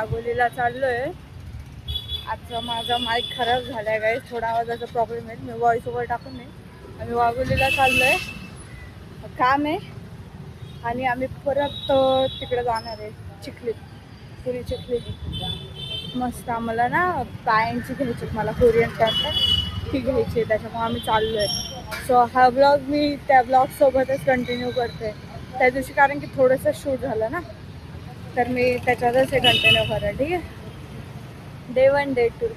वाघोलीला चाललोय. आजचा माझा माईक खराब झालाय गाईस, थोडा आवाजाचा प्रॉब्लेम आहे. मी व्हॉइस ओव्हर टाकून नाही. आम्ही वाघोलीला चाललोय, काम आहे आणि आम्ही परत तिकडे जाणार आहे चिखली, पुरी चिखली. मस्त आम्हाला ना पॅन्टची घ्यायची, मला कोरियन पॅन्ट ती घ्यायची, त्याच्यामुळे आम्ही चाललोय. सो हा ब्लॉग मी त्या ब्लॉगसोबतच कंटिन्यू करते त्या दिवशी, कारण की थोडंसं शूट झालं ना, तर मी त्याच्यातच हे कंटिन्यू करेन. ठीक आहे. Day 1 day 2.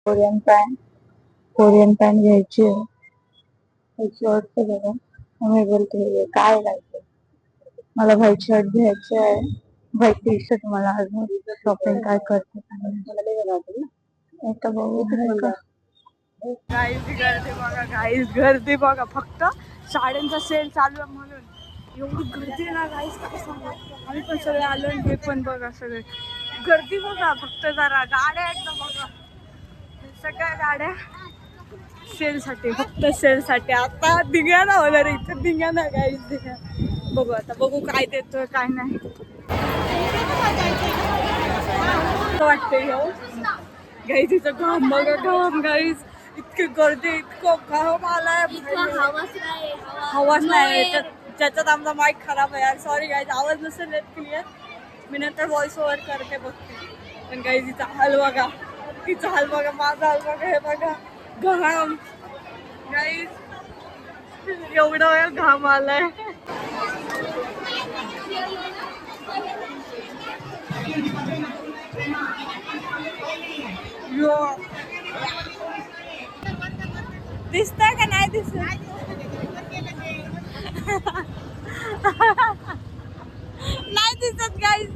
कोरियन पॅन्ट घ्यायची आहे. वाटतं बघा, मी बोलते काय घ्यायचं. मला व्हाईट शर्ट घ्यायचे आहे, व्हाईट टी शर्ट. मला अजून शॉपिंग काय करते आता बघू. गाईज गर्दी बघा, गाईज गर्दी बघा. फक्त साड्यांचा सेल चालू आहे म्हणून एवढी गर्दी ना गाईज, काय सांगू. आम्ही पण सगळे आलो, हे पण बघा सगळे गर्दी बघा. फक्त जरा गाड्या एकदम बघा, सगळ्या गाड्या सेलसाठी, फक्त सेलसाठी. आता धिंगाणा होणार इथं, धिंगाणा गाईज, धिंगाणा. बघू आता, बघू काय देतोय काय नाही. वाटतंय गाईज, इथं घाम बघा, घाम गाईज. इतकी गर्दी, इतकं घाम आलाय, हवाच नाही. ज्याच्यात आमचा माईक खराब आहे यार, सॉरी गाईज, आवाज नसेल येत क्लिअर. मी नंतर व्हॉइस ओव्हर करते बघते. पण गाईज तिचा हाल बघा, तिचा हाल बघा, माझा हाल बघा. हे बघा घाम गाईज, एवढा वेळ घाम आलाय. दिसतंय का नाही दिसत? नाही दिसत गाईज.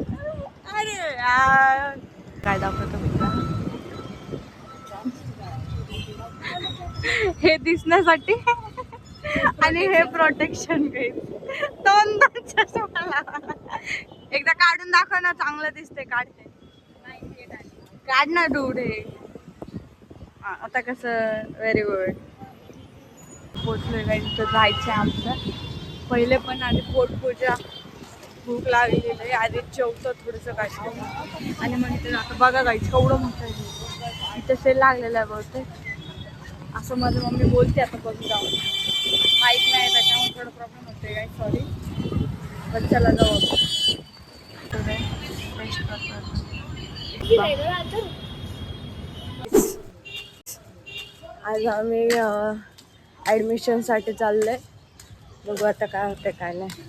अरे यार, काय दाखवतो मी हे दिसण्यासाठी आणि हे प्रोटेक्शन गाईज. दोन चष्मा एकदा काढून दाखव ना, चांगलं दिसते. काढते, काढ ना डूड. हे आता कसं, व्हेरी गुड. पोचलोय गाईज, तर जायचं आहे आमचं. पहिले पण आधी पोटपूजा, भूक लागलेली आहे, आधी जेवतो थोडंसं काय आणि मग इथे आता बघा गाईज केवढं मोठं आहे इथं, सेल लागलेलं आहे बहुतेक, असं माझी मम्मी बोलते. आता बघू जाऊ, माईक नाही त्याच्यामुळे थोडं प्रॉब्लेम होते काय, सॉरी. पण चला जाऊ. आज आम्ही ॲडमिशनसाठी चाललोय. बघू आता काय होतं काय नाही.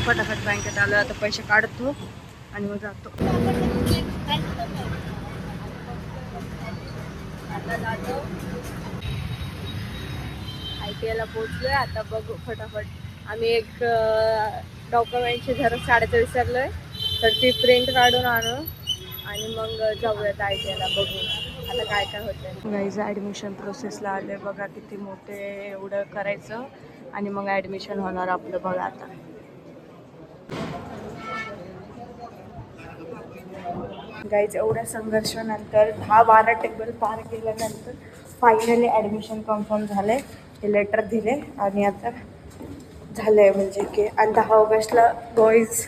फटाफट बँकेत आलो, आता पैसे काढतो आणि मग जातो. आता जातो, ITI पोचलोय. आता बघू फटाफट. आम्ही एक डॉक्युमेंटची झेरॉक्स काढायचं विसरलोय, तर ती प्रिंट काढून आणू आणि मग जाऊयात ITI ला. बघू आता काय काय होतं. गाईज ॲडमिशन प्रोसेसला आले बघा, किती मोठे. एवढं करायचं आणि मग ॲडमिशन होणार आपलं बघा. आता गाईज एवढ्या संघर्षानंतर 10-12 टेबल पार केल्यानंतर फायनली ॲडमिशन कन्फर्म झाले. हे लेटर दिले आणि आता झालं आहे, म्हणजे की. आणि 10 ऑगस्टला गाईज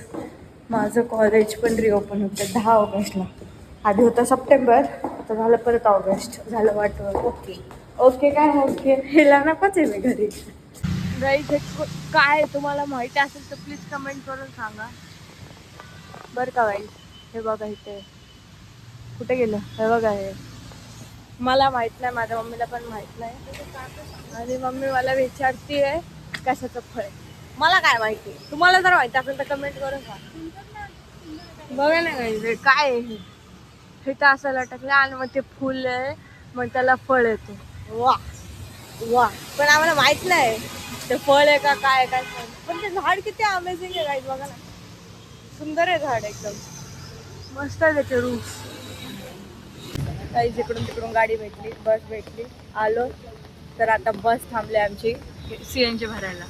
माझं कॉलेज पण रिओपन होतं. 10 ऑगस्टला. आधी होतं सप्टेंबर, आता झालं परत ऑगस्ट. झालं वाटतं. ओके ओके काय ओके, हेला नकोच आहे मी घरी. गाईज काय तुम्हाला माहिती असेल तर प्लीज कमेंट करून सांगा बरं का गाईज. हे बघा इथे कुठे गेलं, हे बघा. हे मला माहित नाही, माझ्या मम्मीला पण माहित नाही. आणि मम्मी मला विचारती आहे कशाचं फळ. मला काय माहिती, तुम्हाला जर माहिती असेल तर कमेंट करून सांगा. बघा ना गाईज काय आहे हे, तर असं लटकलं आणि मग ते फुल आहे, मग त्याला फळ येतो. वा वा, पण आम्हाला माहित नाही ते फळ आहे का काय काय. पण ते झाड किती अमेझिंग आहे गाईज, बघा ना. सुंदर आहे झाड, एकदम मस्त आहे त्याचे रूट्स. काही जिकडून तिकडून गाडी भेटली, बस भेटली, आलो. तर आता बस थांबली आमची CNG भरायला.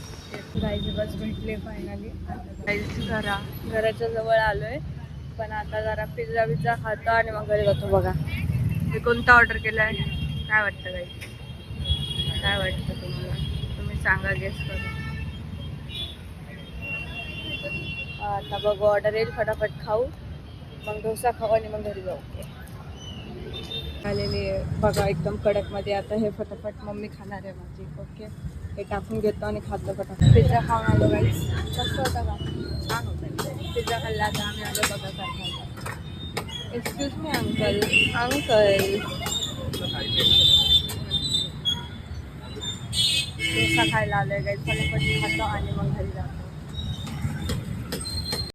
गाईची बस भेटली फायनली. घराच्या जवळ आलोय. पण आता जरा पिझ्झा विझ्झा खातो आणि मग घरी जातो. बघा मी कोणता ऑर्डर केला आहे, काय वाटतं काही, काय वाटतं तुम्हाला, तुम्ही सांगा गेस करून. आता बघू ऑर्डर येईल, फटाफट खाऊ, मग डोसा खाऊ आणि मग घरी जाऊ. आलेली आहे बघा एकदम कडकमध्ये. आता हे फटाफट मम्मी खाणार आहे माझी. ओके, हे टाकून घेतो आणि खातो फटाफट. पिझ्झा खाऊन आलो गाईस. कसं होतं का, छान होतं. पिझ्झा खाल्ला आता आम्ही आलो बघा सारखा. Excuse me uncle, uncle dosa खायला आलोय गाईस. फटाफट खातो आणि मग घरी जातो.